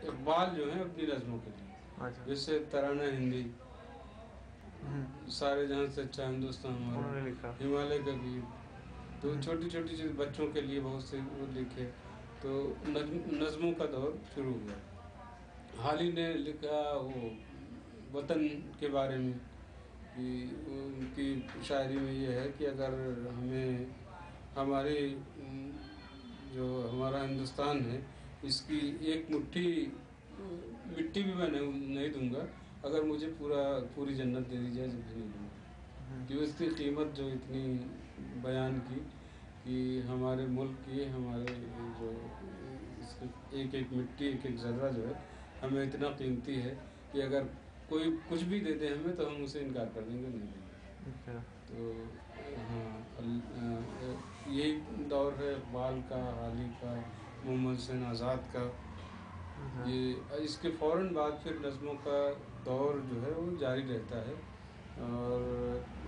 اقبال جو ہیں اپنی نظموں کے لیے، جیسے ترانہ ہندی، سارے جہاں سے اچھا ہندوستان ہمارا، ہمالیہ کا گیت، تو چھوٹی چھوٹی چیز بچوں کے لیے بہت سے وہ لکھے، تو نظموں کا دور شروع ہوا۔ حال ہی نے لکھا وہ وطن کے بارے میں، کہ ان کی شاعری میں یہ ہے کہ اگر ہمیں ہماری جو ہمارا ہندوستان ہے اس کی ایک مٹھی مٹی بھی میں نہیں دوں گا، اگر مجھے پوری جنت دے دی جائے تو بھی نہیں دوں گا، کہ اس کی قیمت جو اتنی بیان کی کہ ہمارے ملک کی، ہمارے جو اس کی ایک ایک مٹی، ایک ایک ذرہ جو ہے ہمیں اتنا قیمتی ہے کہ اگر کوئی کچھ بھی دے دے ہمیں تو ہم اسے انکار کر دیں گے، نہیں دیں گے۔ تو ہاں، یہی دور ہے اقبال کا، غالی کا، محمد حسین آزاد کا۔ یہ اس کے فوراً بعد پھر نظموں کا دور جو ہے وہ جاری رہتا ہے، اور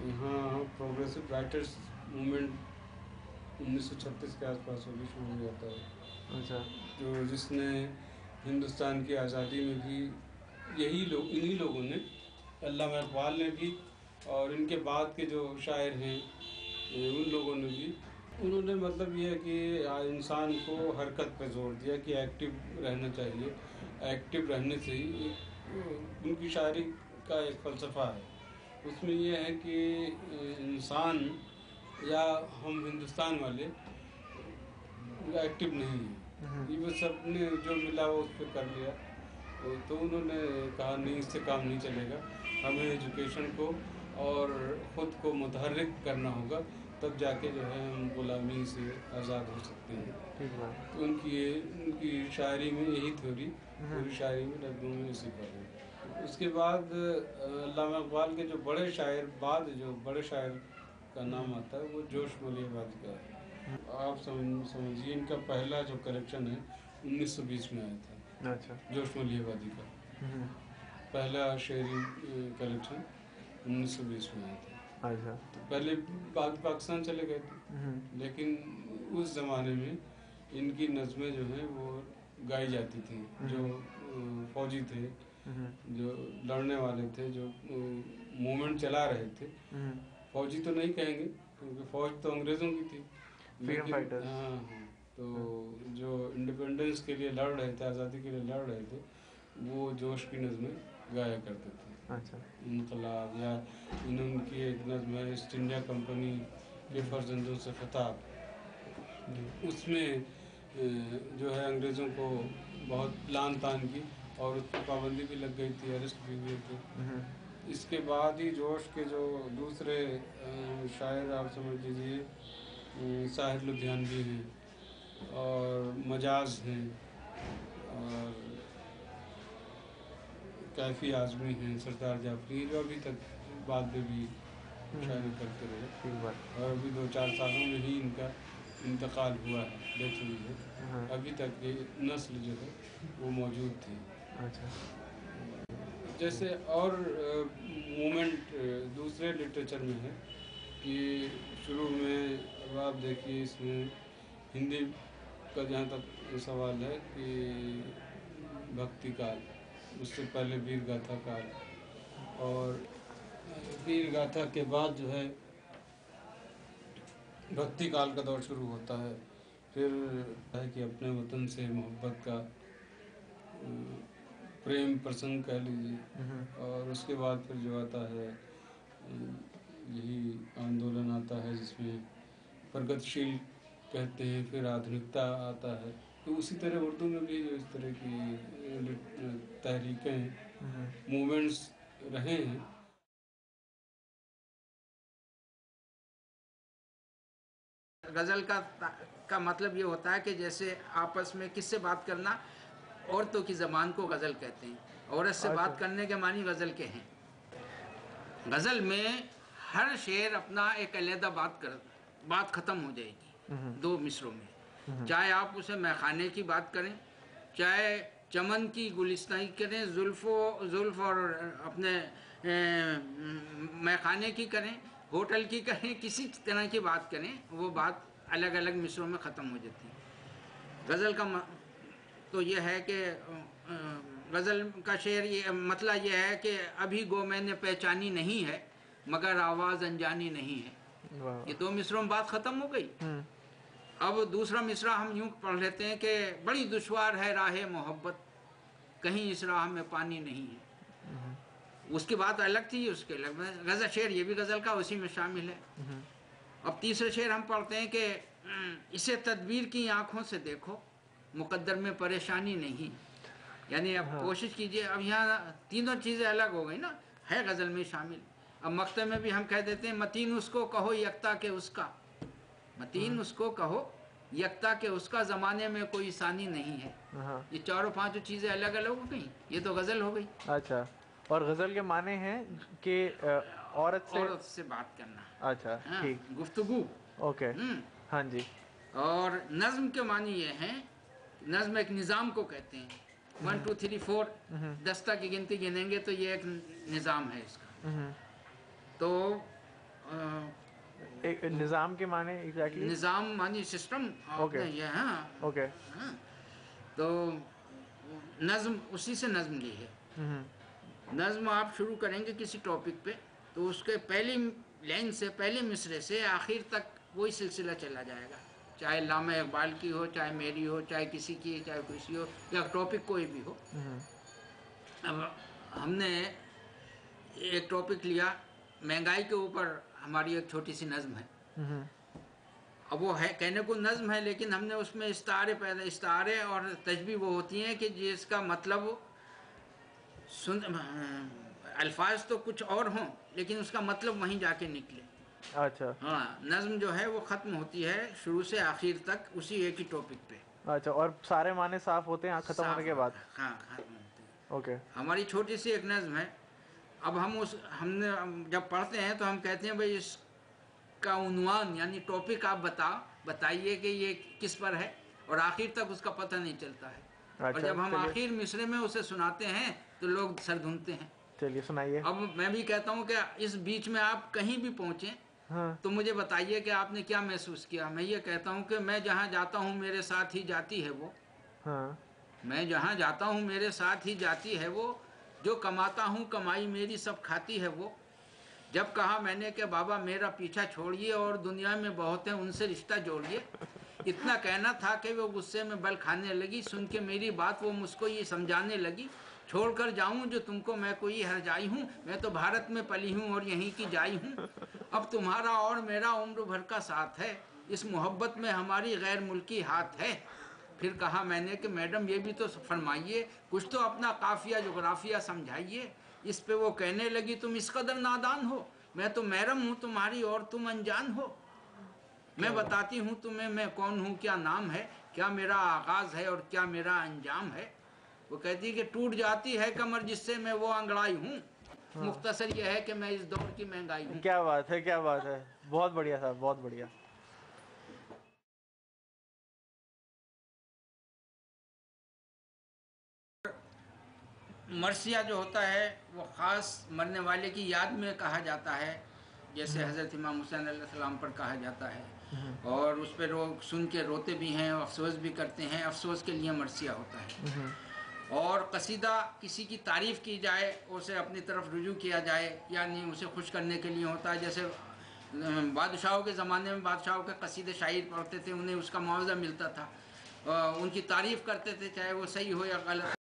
یہاں پروگریسو رائٹرس موومنٹ 1936 کے آس پاس وہ بھی شروع ہو جاتا ہے، جو جس نے ہندوستان کی آزادی میں بھی انہی لوگوں نے، علامہ اقبال نے بھی، اور ان کے بعد کے جو شاعر ہیں ان لوگوں نے بھی، انہوں نے مطلب یہ ہے کہ انسان کو حرکت پہ زور دیا کہ ایکٹیو رہنا چاہیے، ایکٹیو رہنے سے ہی ان کی شاعری کا ایک فلسفہ ہے، اس میں یہ ہے کہ انسان یا ہم ہندوستان والے ایکٹیو نہیں ہیں، یہ بس سب نے جو ملا وہ اس پہ کر لیا، تو انہوں نے کہا نہیں، اس سے کام نہیں چلے گا، ہمیں ایجوکیشن کو اور خود کو متحرک کرنا ہوگا، تب جا کے جو ہے ہم غلامی سے آزاد ہو سکتے ہیں۔ تو ان کی شاعری میں یہی تھیوری، پوری شاعری میں، نظموں میں اسی پر ہے۔ اس کے بعد علامہ اقبال کے جو بڑے شاعر کا نام آتا ہے وہ جوش ملیح آبادی کا ہے۔ آپ سمجھیے ان کا پہلا جو کلیکشن ہے 1920 میں آیا تھا، جوش ملیح آبادی کا پہلا شعری کلیکشن 1920 میں آیا تھا۔ تو پہلے پاکستان چلے گئے تھے، لیکن اس زمانے میں ان کی نظمیں جو ہیں وہ گائی جاتی تھیں، جو فوجی تھے، جو لڑنے والے تھے، جو موومنٹ چلا رہے تھے، فوجی تو نہیں کہیں گے کیونکہ فوج تو انگریزوں کی تھی، لیکن تو جو انڈیپینڈنس کے لیے لڑ رہے تھے، آزادی کے لیے لڑ رہے تھے، وہ جوش کی نظمیں گایا کرتے تھے۔ انقلاب، یا ان کی ایک نظم ہے ایسٹ انڈیا کمپنی کے فرزندوں سے خطاب، اس میں جو ہے انگریزوں کو بہت لعن طعن کی اور اس پہ پابندی بھی لگ گئی تھی، ارسٹ بھی ہوئے تھے۔ اس کے بعد ہی جوش کے جو دوسرے شاعر آپ سمجھ لیجیے ساحر لدھیانوی ہیں، اور مجاز ہیں، اور کیفی اعظمی ہیں، سردار جعفری، جو ابھی تک بعد میں بھی شاعری کرتے رہے، اور ابھی 2-4 سالوں میں ہی ان کا انتقال ہوا ہے، ڈیتھ ہوئی ہے، ابھی تک یہ نسل جو ہے وہ موجود تھی۔ جیسے اور موومنٹ دوسرے لٹریچر میں ہے کہ شروع میں، اب آپ دیکھیے اس میں ہندی کا جہاں تک سوال ہے کہ بھکتی کال، اس سے پہلے ویر گاتھا کال، اور ویر گاتھا کے بعد جو ہے بھکتی کال کا دور شروع ہوتا ہے، پھر ہے کہ اپنے وطن سے محبت کا پریم پرسنگ کہہ لیجیے، اور اس کے بعد پھر جو آتا ہے یہی آندولن آتا ہے جس میں پرگت شیل کہتے ہیں، پھر آدھنکتا آتا ہے، تو اسی طرح اردو میں بھی جو اس طرح کی تحریکیں، موومنٹس رہے ہیں۔ غزل کا مطلب یہ ہوتا ہے کہ جیسے آپس میں کس سے بات کرنا، عورتوں کی زبان کو غزل کہتے ہیں، عورت سے بات کرنے کے معنی غزل کے ہیں۔ غزل میں ہر شعر اپنا ایک علیحدہ بات ختم ہو جائے گی 2 مصروں میں، چاہے آپ اسے میخانے کی بات کریں، چاہے چمن کی گلستانی کریں، زلف اور اپنے میخانے کی کریں، ہوٹل کی کریں، کسی طرح کی بات کریں، وہ بات الگ الگ مصروں میں ختم ہو جاتی ہے۔ غزل کا تو یہ ہے کہ غزل کا شعر یہ مطلب یہ ہے کہ ابھی گو میں نے پہچانی نہیں ہے مگر آواز انجانی نہیں ہے. یہ 2 مصروں میں بات ختم ہو گئی. اب دوسرا مصرع ہم یوں پڑھ لیتے ہیں کہ بڑی دشوار ہے راہ محبت کہیں اس راہ میں پانی نہیں ہے. اس کی بات الگ تھی، اس کے الگ غزل شعر یہ بھی غزل کا اسی میں شامل ہے. اب تیسرے شعر ہم پڑھتے ہیں کہ اسے تدبیر کی آنکھوں سے دیکھو مقدر میں پریشانی نہیں. یعنی اب کوشش کیجئے. اب یہاں تینوں چیزیں الگ ہو گئی نا، ہے غزل میں شامل. اب مقطع میں بھی ہم کہہ دیتے ہیں متین اس کو کہو یکتا کہ اس کا، متین اس کو کہو یکتا کہ اس کا زمانے میں کوئی ثانی نہیں ہے. یہ چاروں پانچوں چیزیں الگ الگ ہو گئی، یہ تو غزل ہو گئی. اچھا، اور غزل کے معنی ہیں کہ عورت سے بات کرنا. اچھا ٹھیک، گفتگو. اوکے ہاں جی. اور نظم کے معنی یہ ہیں، نظم ایک نظام کو کہتے ہیں. 1 2 3 4 10 تک کی گنتی گنیں گے تو یہ ایک نظام ہے اس کا. تو ایک نظام کے معنی ایگزیکٹلی نظام معنی سسٹم. یہ اوکے. تو نظم اسی سے نظم لی ہے. نظم آپ شروع کریں گے کسی ٹاپک پہ تو اس کے پہلی لائن سے پہلے مصرے سے آخر تک وہی سلسلہ چلا جائے گا، چاہے علامہ اقبال کی ہو، چاہے میری ہو، چاہے کسی کی، چاہے کسی ہو، یا ٹاپک کوئی بھی ہو. اب ہم نے ایک ٹاپک لیا مہنگائی کے اوپر، ہماری ایک چھوٹی سی نظم ہے. اب وہ ہے کہنے کو نظم ہے لیکن ہم نے اس میں استعارے اور تشبیہ وہ ہوتی ہیں کہ جس کا مطلب الفاظ تو کچھ اور ہوں لیکن اس کا مطلب وہیں جا کے نکلے. اچھا ہاں، نظم جو ہے وہ ختم ہوتی ہے شروع سے آخر تک اسی ایک ہی ٹاپک پہ. اچھا، اور سارے معنی صاف ہوتے ہیں ختم ہونے کے بعد؟ ہاں ختم ہوتے ہیں. اوکے. ہماری چھوٹی سی ایک نظم ہے. اب ہم نے جب پڑھتے ہیں تو ہم کہتے ہیں بھائی اس کا عنوان یعنی ٹاپک آپ بتائیے کہ یہ کس پر ہے، اور آخر تک اس کا پتہ نہیں چلتا ہے. اور جب ہم آخر مصرے میں اسے سناتے ہیں تو لوگ سر دھنتے ہیں. چلیے سنائیے. اب میں بھی کہتا ہوں کہ اس بیچ میں آپ کہیں بھی پہنچیں تو مجھے بتائیے کہ آپ نے کیا محسوس کیا. میں یہ کہتا ہوں کہ میں جہاں جاتا ہوں میرے ساتھ ہی جاتی ہے وہ. میں جہاں جاتا ہوں میرے ساتھ ہی جاتی ہے وہ، جو کماتا ہوں کمائی میری سب کھاتی ہے وہ. جب کہا میں نے کہ بابا میرا پیچھا چھوڑیے اور دنیا میں بہت ہیں ان سے رشتہ جوڑیے، اتنا کہنا تھا کہ وہ غصے میں بل کھانے لگی. سن کے میری بات وہ مجھ کو یہ سمجھانے لگی، چھوڑ کر جاؤں جو تم کو میں کوئی ہرجائی ہوں، میں تو بھارت میں پلی ہوں اور یہیں کی جائی ہوں. اب تمہارا اور میرا عمر بھر کا ساتھ ہے، اس محبت میں ہماری غیر ملکی ہاتھ ہے. پھر کہا میں نے کہ میڈم یہ بھی تو فرمائیے، کچھ تو اپنا قافیہ جغرافیہ سمجھائیے. اس پہ وہ کہنے لگی تم اس قدر نادان ہو، میں تو محرم ہوں تمہاری اور تم انجان ہو. میں بتاتی ہوں تمہیں میں کون ہوں، کیا نام ہے، کیا میرا آغاز ہے اور کیا میرا انجام ہے. وہ کہتی ہے کہ ٹوٹ جاتی ہے کمر جس سے میں وہ انگڑائی ہوں. مختصر یہ ہے کہ میں اس دور کی مہنگائی ہوں. کیا بات ہے، کیا بات ہے، بہت بڑھیا صاحب، بہت بڑھیا. مرثیہ جو ہوتا ہے وہ خاص مرنے والے کی یاد میں کہا جاتا ہے، جیسے حضرت امام حسین علیہ السلام پر کہا جاتا ہے. اور اس پہ لوگ سن کے روتے بھی ہیں، افسوس بھی کرتے ہیں. افسوس کے لیے مرثیہ ہوتا ہے. اور قصیدہ کسی کی تعریف کی جائے، اسے اپنی طرف رجوع کیا جائے، یعنی اسے خوش کرنے کے لیے ہوتا ہے. جیسے بادشاہوں کے زمانے میں بادشاہوں کے قصیدے شاعر پڑھتے تھے، انہیں اس کا معاوضہ ملتا تھا. ان کی تعریف کرتے تھے چاہے وہ صحیح ہو یا غلط.